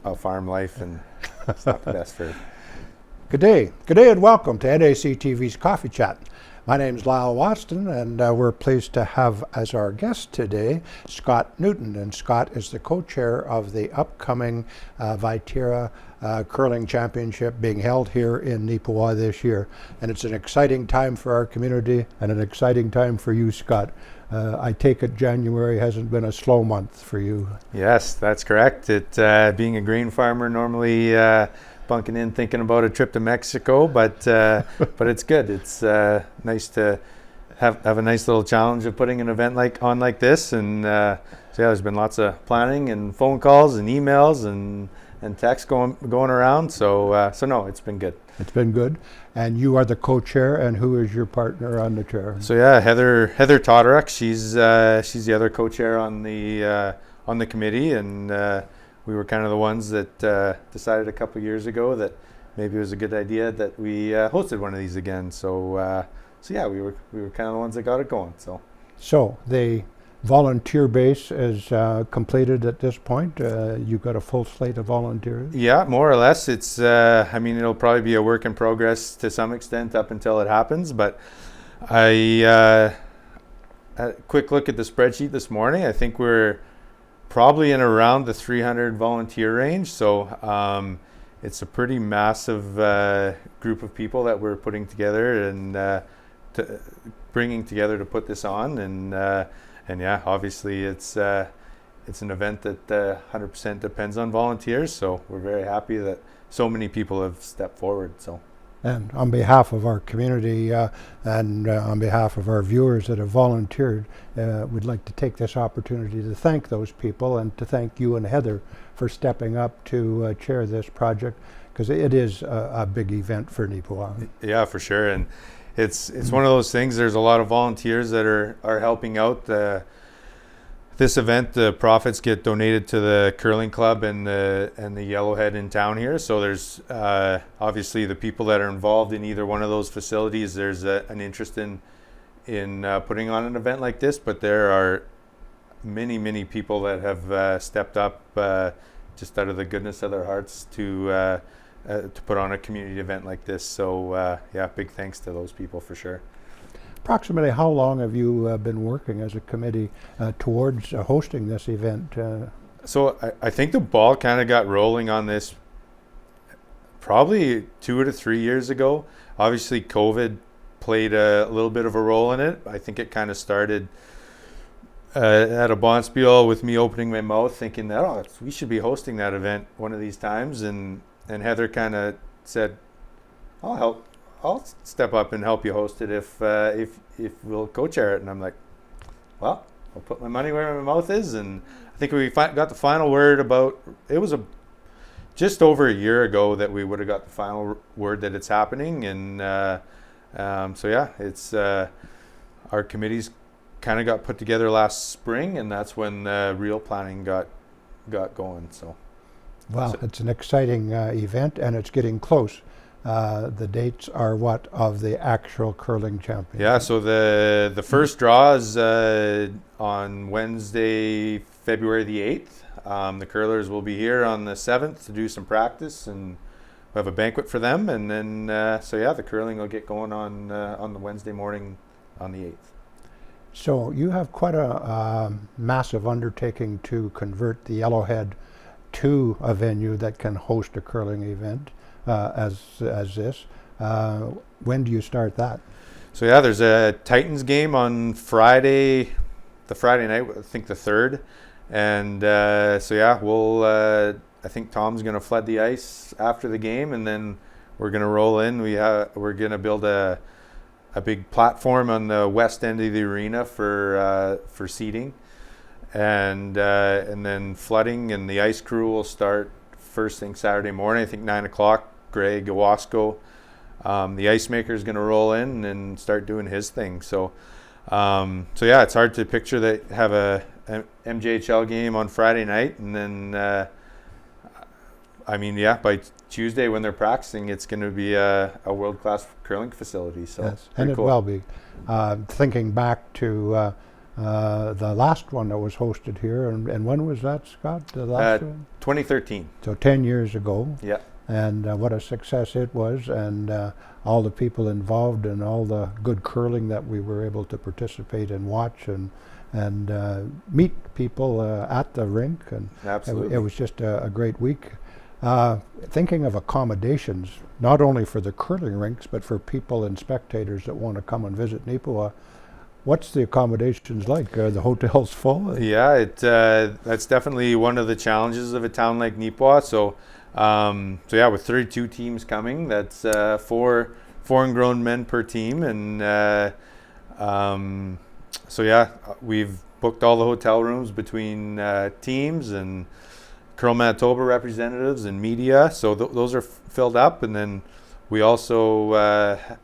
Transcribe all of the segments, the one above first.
a farm life, and it's not the best for. Good day and welcome to NAC TV's Coffee Chat. My name is Lyle Watson, and we're pleased to have as our guest today Scott Newton. And Scott is the co-chair of the upcoming Viterra Curling Championship being held here in Nipawa this year. And it's an exciting time for our community and an exciting time for you, Scott. I take it January hasn't been a slow month for you. Yes, that's correct. It being a grain farmer, normally bunking in thinking about a trip to Mexico, but it's good. It's nice to have a nice little challenge of putting an event like this, and so yeah, there's been lots of planning and phone calls and emails and texts going around. So no, it's been good. It's been good. And you are the co-chair, and who is your partner on the chair? So yeah, Heather Todoruk. She's the other co-chair on the committee, and we were kind of the ones that decided a couple of years ago that maybe it was a good idea that we hosted one of these again. So yeah, we were kind of the ones that got it going. So the volunteer base is completed at this point. You've got a full slate of volunteers. Yeah, more or less. It's it'll probably be a work in progress to some extent up until it happens. But I had a quick look at the spreadsheet this morning. I think we're probably in around the 300 volunteer range. So it's a pretty massive group of people that we're putting together and bringing together to put this on. And yeah, obviously it's an event that 100% depends on volunteers. So we're very happy that so many people have stepped forward. So. And on behalf of our community and on behalf of our viewers that have volunteered, we'd like to take this opportunity to thank those people and to thank you and Heather for stepping up to chair this project, because it is a big event for Nipawa. Yeah, for sure. And it's one of those things. There's a lot of volunteers that are helping out. This event, the profits get donated to the curling club and the Yellowhead in town here. So there's obviously the people that are involved in either one of those facilities. There's an interest in putting on an event like this, but there are many people that have stepped up just out of the goodness of their hearts to put on a community event like this. So yeah, big thanks to those people for sure. Approximately how long have you been working as a committee towards hosting this event? So I think the ball kind of got rolling on this probably 2 to 3 years ago. Obviously, COVID played a little bit of a role in it. I think it kind of started at a bonspiel with me opening my mouth thinking that, we should be hosting that event one of these times. And Heather kind of said, I'll step up and help you host it if we'll co-chair it. And I'm like, well, I'll put my money where my mouth is. And I think we got the final word about, it was just over a year ago that we would have got the final word that it's happening. And so yeah, it's our committees kind of got put together last spring, and that's when real planning got going. So well, it's an exciting event, and it's getting close. The dates are what of the actual curling championship? Yeah, so the first draw is on Wednesday, February the 8th. The curlers will be here on the 7th to do some practice, and we have a banquet for them. And then, so yeah, the curling will get going on the Wednesday morning on the 8th. So you have quite a massive undertaking to convert the Yellowhead to a venue that can host a curling event. As this. When do you start that? So yeah, there's a Titans game on Friday, the Friday night, I think the 3rd. And so yeah, we'll, I think Tom's going to flood the ice after the game, and then we're going to roll in. We're going to build a big platform on the west end of the arena for seating. And then flooding, and the ice crew will start first thing Saturday morning, I think 9 o'clock. Greg Owasco, the ice maker, is going to roll in and start doing his thing. So yeah, it's hard to picture that have a MJHL game on Friday night, and then by Tuesday when they're practicing, it's going to be a world-class curling facility. So yes, and it will be. Thinking back to The last one that was hosted here, and when was that, Scott? The last one? 2013. So 10 years ago. Yeah. And what a success it was, and all the people involved and all the good curling that we were able to participate and watch and meet people at the rink, and Absolutely. it was just a great week. Thinking of accommodations, not only for the curling rinks, but for people and spectators that want to come and visit Nipoa, what's the accommodations like? Are the hotels full? Yeah, that's definitely one of the challenges of a town like Nipoa. So yeah, with 32 teams coming, that's 4 foreign-grown men per team, and so yeah, we've booked all the hotel rooms between teams and Curl Manitoba representatives and media. So those are filled up, and then we also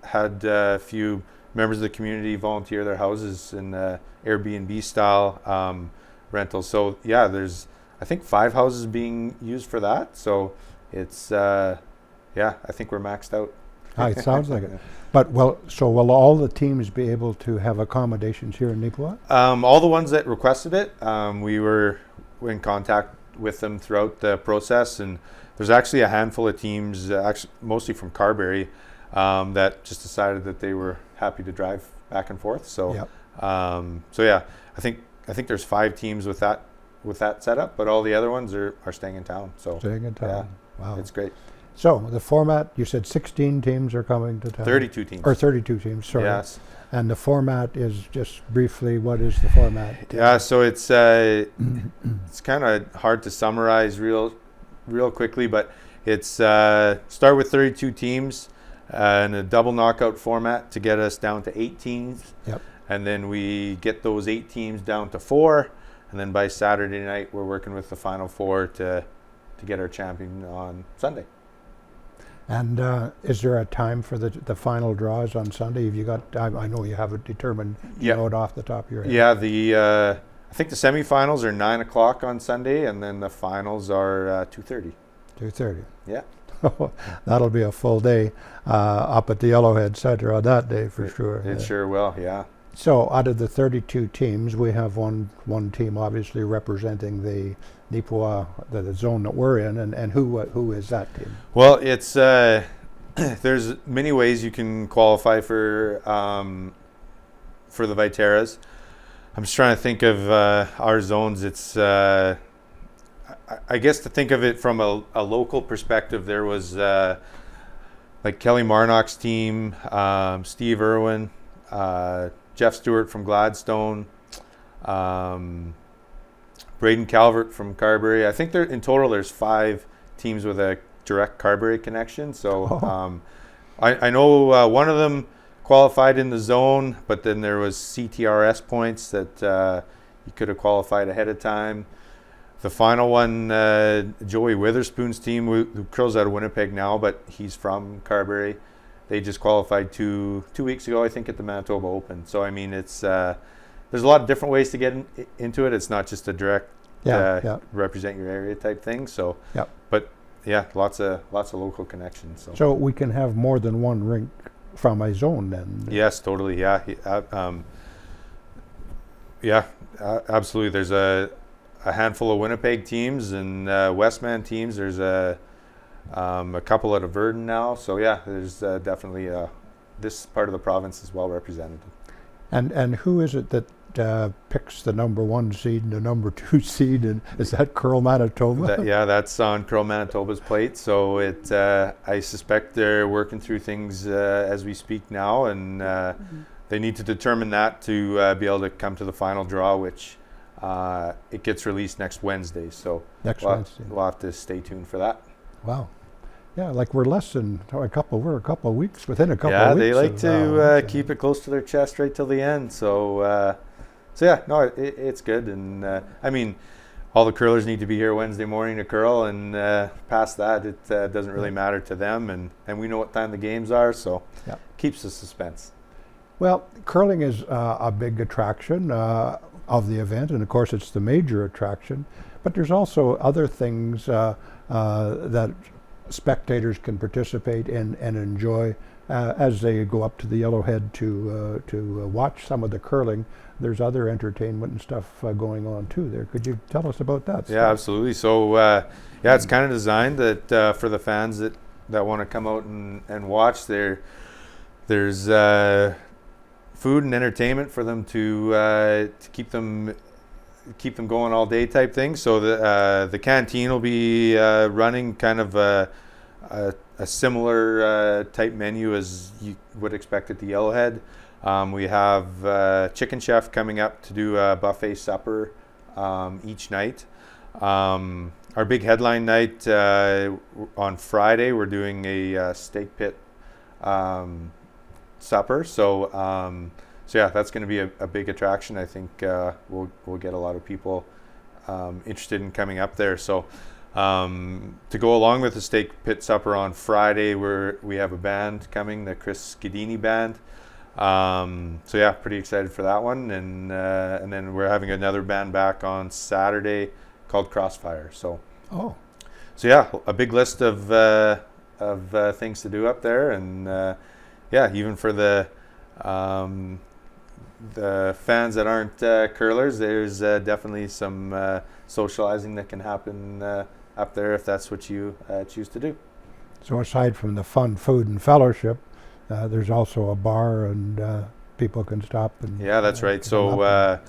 had a few members of the community volunteer their houses in Airbnb style rentals. So yeah, there's I think 5 houses being used for that. So it's yeah, I think we're maxed out. It sounds like it. But so will all the teams be able to have accommodations here in Nipoa? All the ones that requested it, we were in contact with them throughout the process, and there's actually a handful of teams, actually mostly from Carberry, that just decided that they were happy to drive back and forth. So, Yep. So yeah, I think there's 5 teams with that setup, but all the other ones are staying in town. So Staying in town. yeah, Wow. it's great. So the format, you said 16 teams are coming to town? 32 teams. Or 32 teams, sorry. Yes. And the format is, just briefly, what is the format? Yeah, so it's kind of hard to summarize real quickly, but it's start with 32 teams and a double knockout format to get us down to 8 teams. Yep. And then we get those 8 teams down to 4, and then by Saturday night we're working with the final 4 to get our champion on Sunday. And is there a time for the final draws on Sunday? Have you got? I know you have it determined. You Yep. know it off the top of your head. Yeah, I think the semifinals are 9 o'clock on Sunday, and then the finals are 2:30. 2:30. Yeah. That'll be a full day up at the Yellowhead Center on that day for sure. It sure will, yeah. So out of the 32 teams, we have one team obviously representing the Nipoa, the zone that we're in, and who is that team? Well, it's there's many ways you can qualify for the Viterras. I'm just trying to think of our zones. It's I guess to think of it from a local perspective, there was like Kelly Marnock's team, Steve Irwin, Jeff Stewart from Gladstone, Braden Calvert from Carberry. I think in total there's 5 teams with a direct Carberry connection. So I know one of them qualified in the zone, but then there was CTRS points that you could have qualified ahead of time. The final one, Joey Witherspoon's team, who curls out of Winnipeg now, but he's from Carberry. They just qualified 2 weeks ago, I think, at the Manitoba Open. So I mean, it's there's a lot of different ways to get into it. It's not just a direct represent your area type thing. So, but yeah, lots of local connections. So we can have more than one rink from a zone then. Yes, totally. Yeah, absolutely. There's a handful of Winnipeg teams and Westman teams. There's a couple out of Verdun now. So yeah, there's definitely this part of the province is well represented. And who is it that picks the number 1 seed and the number 2 seed? And is that Curl Manitoba? That's on Curl Manitoba's plate. So I suspect they're working through things as we speak now, and they need to determine that to be able to come to the final draw, which it gets released next Wednesday. So Wednesday. We'll have to stay tuned for that. Wow. Yeah, like we're less than a couple of weeks, within a couple of weeks. Yeah, they like to keep it close to their chest right till the end. So yeah, no, it's good. And I mean, all the curlers need to be here Wednesday morning to curl, and past that, it doesn't really matter to them. And we know what time the games are, so keeps the suspense. Well, curling is a big attraction of the event, and of course it's the major attraction. But there's also other things that spectators can participate in and enjoy as they go up to the Yellowhead to watch some of the curling, there's other entertainment and stuff going on too there. Could you tell us about that? Yeah, absolutely. So it's kind of designed that for the fans that want to come out and watch. There's food and entertainment for them to keep them going all day type thing. So the canteen will be running kind of a similar type menu as you would expect at the Yellowhead. We have Chicken Chef coming up to do a buffet supper each night. Our big headline night on Friday, we're doing a steak pit supper. So yeah, that's going to be a big attraction. I think we'll get a lot of people interested in coming up there. So to go along with the steak pit supper on Friday, we have a band coming, the Chris Scadini band. So yeah, pretty excited for that one. And then we're having another band back on Saturday called Crossfire. So yeah, a big list of things to do up there, and yeah, even for the fans that aren't curlers, there's definitely some socializing that can happen up there if that's what you choose to do. So aside from the fun food and fellowship, there's also a bar, and people can stop and yeah, that's right. So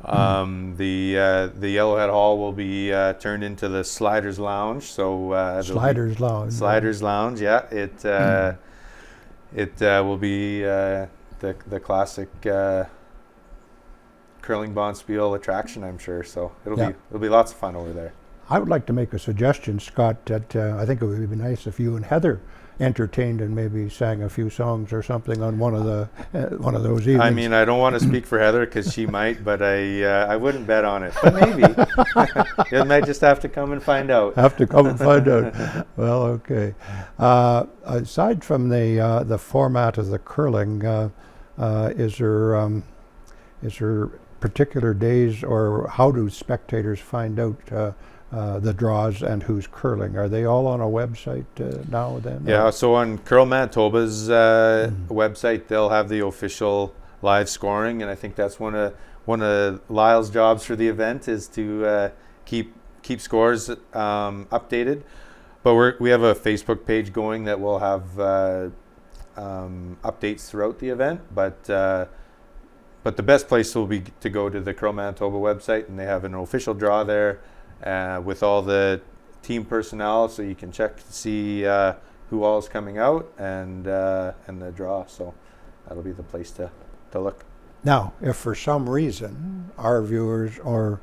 the Yellowhead Hall will be turned into the Sliders Lounge. So Sliders Lounge. Sliders Lounge. Yeah, it will be the classic curling bonspiel attraction, I'm sure. So it'll be lots of fun over there. I would like to make a suggestion, Scott, that I think it would be nice if you and Heather entertained and maybe sang a few songs or something on one of those evenings. I mean, I don't want to speak for Heather because she might, but I wouldn't bet on it. But maybe you might just have to come and find out. Have to come and find out. Well, okay. Aside from the format of the curling, is there particular days, or how do spectators find out the draws and who's curling? Are they all on a website now then? Yeah, so on Curl Manitoba's website, they'll have the official live scoring, and I think that's one of Lyle's jobs for the event is to keep scores updated. But we have a Facebook page going that will have updates throughout the event. But the best place will be to go to the Curl Manitoba website, and they have an official draw there with all the team personnel, so you can check to see who all is coming out and the draw. So that'll be the place to look. Now, if for some reason our viewers or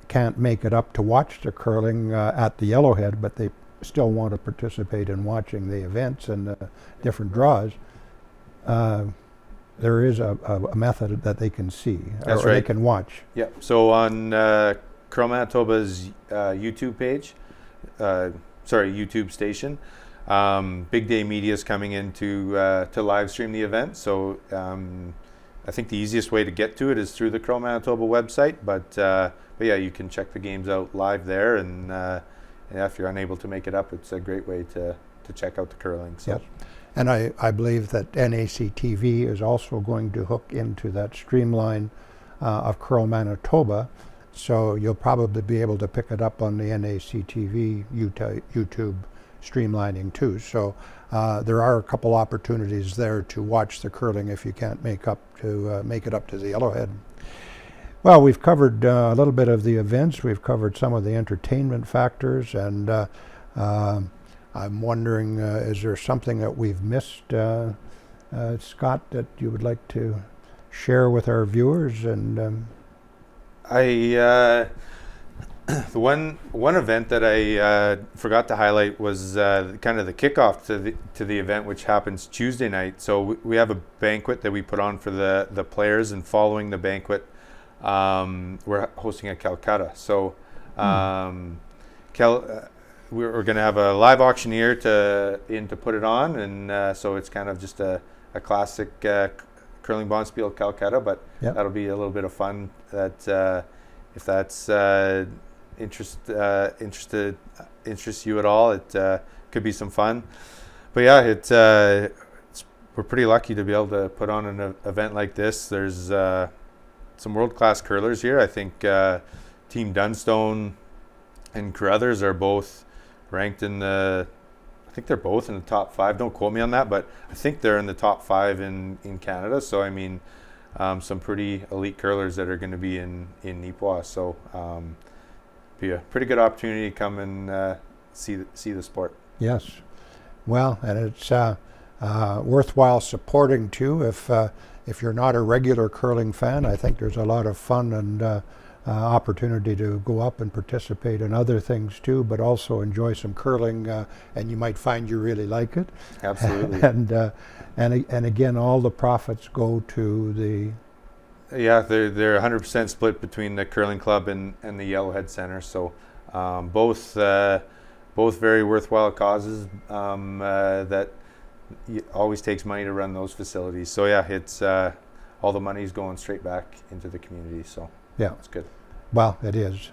can't make it up to watch the curling at the Yellowhead, but they still want to participate in watching the events and the different draws, there is a method that they can see. That's or right. They can watch. Yeah. So on Curl Manitoba's YouTube page, YouTube station, Big Day Media is coming in to live stream the event. So I think the easiest way to get to it is through the Curl Manitoba website. But yeah, you can check the games out live there, and if you're unable to make it up, it's a great way to check out the curling. So. Yes. And I believe that NAC TV is also going to hook into that streamline of Curl Manitoba, so you'll probably be able to pick it up on the NAC TV YouTube streamlining too. So there are a couple opportunities there to watch the curling if you can't make it up to the Yellowhead. Well, we've covered a little bit of the events. We've covered some of the entertainment factors, and I'm wondering, is there something that we've missed, Scott, that you would like to share with our viewers? And the one event that I forgot to highlight was kind of the kickoff to the event, which happens Tuesday night. So we have a banquet that we put on for the players, and following the banquet, we're hosting a Calcutta. So we're going to have a live auctioneer to put it on, and so it's kind of just a classic curling bonspiel Calcutta, but yep. That'll be a little bit of fun. That if that's interests you at all, it could be some fun. but yeah, we're pretty lucky to be able to put on an event like this. There's some world-class curlers here. I think Team Dunstone and Carruthers are both ranked in I think they're both in the top 5. Don't quote me on that, but I think they're in the top 5 in Canada. So I mean, some pretty elite curlers that are going to be in Nipawin. So be a pretty good opportunity to come and see the sport. Yes. Well, and it's worthwhile supporting too. If you're not a regular curling fan, I think there's a lot of fun and opportunity to go up and participate in other things too, but also enjoy some curling, and you might find you really like it. Absolutely. and again, all the profits go to the. Yeah, they're 100% split between the curling club and the Yellowhead Center. So both very worthwhile causes that always takes money to run those facilities. So yeah, it's all the money's going straight back into the community. So yeah, it's good. Well, it is.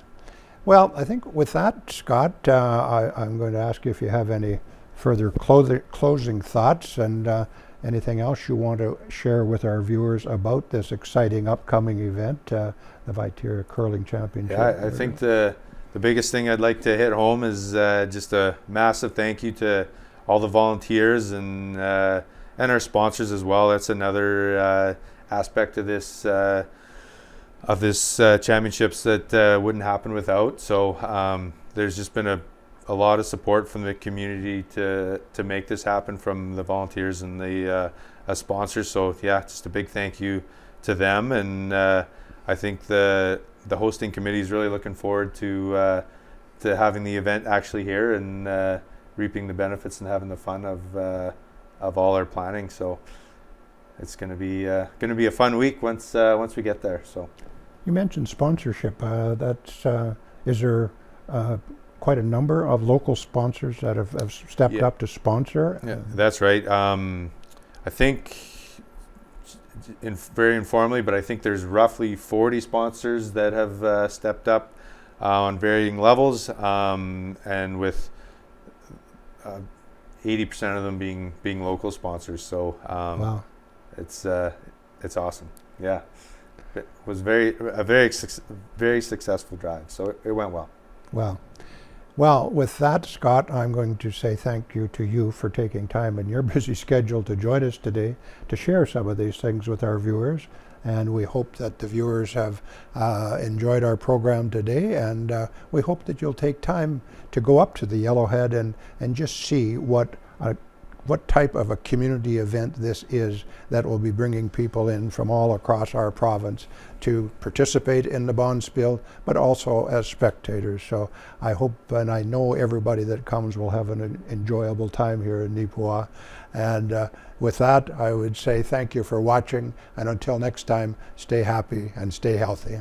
Well, I think with that, Scott, I'm going to ask you if you have any further closing thoughts and anything else you want to share with our viewers about this exciting upcoming event, the Viterra Curling Championship. Yeah, I think the biggest thing I'd like to hit home is just a massive thank you to all the volunteers and our sponsors as well. That's another aspect of this championships that wouldn't happen without. So there's just been a lot of support from the community to make this happen from the volunteers and the sponsors. So yeah, just a big thank you to them. And I think the hosting committee is really looking forward to having the event actually here and reaping the benefits and having the fun of all our planning. So it's going to be a fun week once we get there. So you mentioned sponsorship. Is there quite a number of local sponsors that have stepped up to sponsor? Yeah, that's right. I think very informally, but I think there's roughly 40 sponsors that have stepped up on varying levels, and with 80% of them being local sponsors. So wow. It's awesome. Yeah, it was a very successful drive. So it went well. Well, with that, Scott, I'm going to say thank you to you for taking time in your busy schedule to join us today to share some of these things with our viewers. And we hope that the viewers have enjoyed our program today. And we hope that you'll take time to go up to the Yellowhead and just see what type of a community event this is that will be bringing people in from all across our province to participate in the Bonspiel, but also as spectators. So I hope and I know everybody that comes will have an enjoyable time here in Nipawin. And with that, I would say thank you for watching, and until next time, stay happy and stay healthy.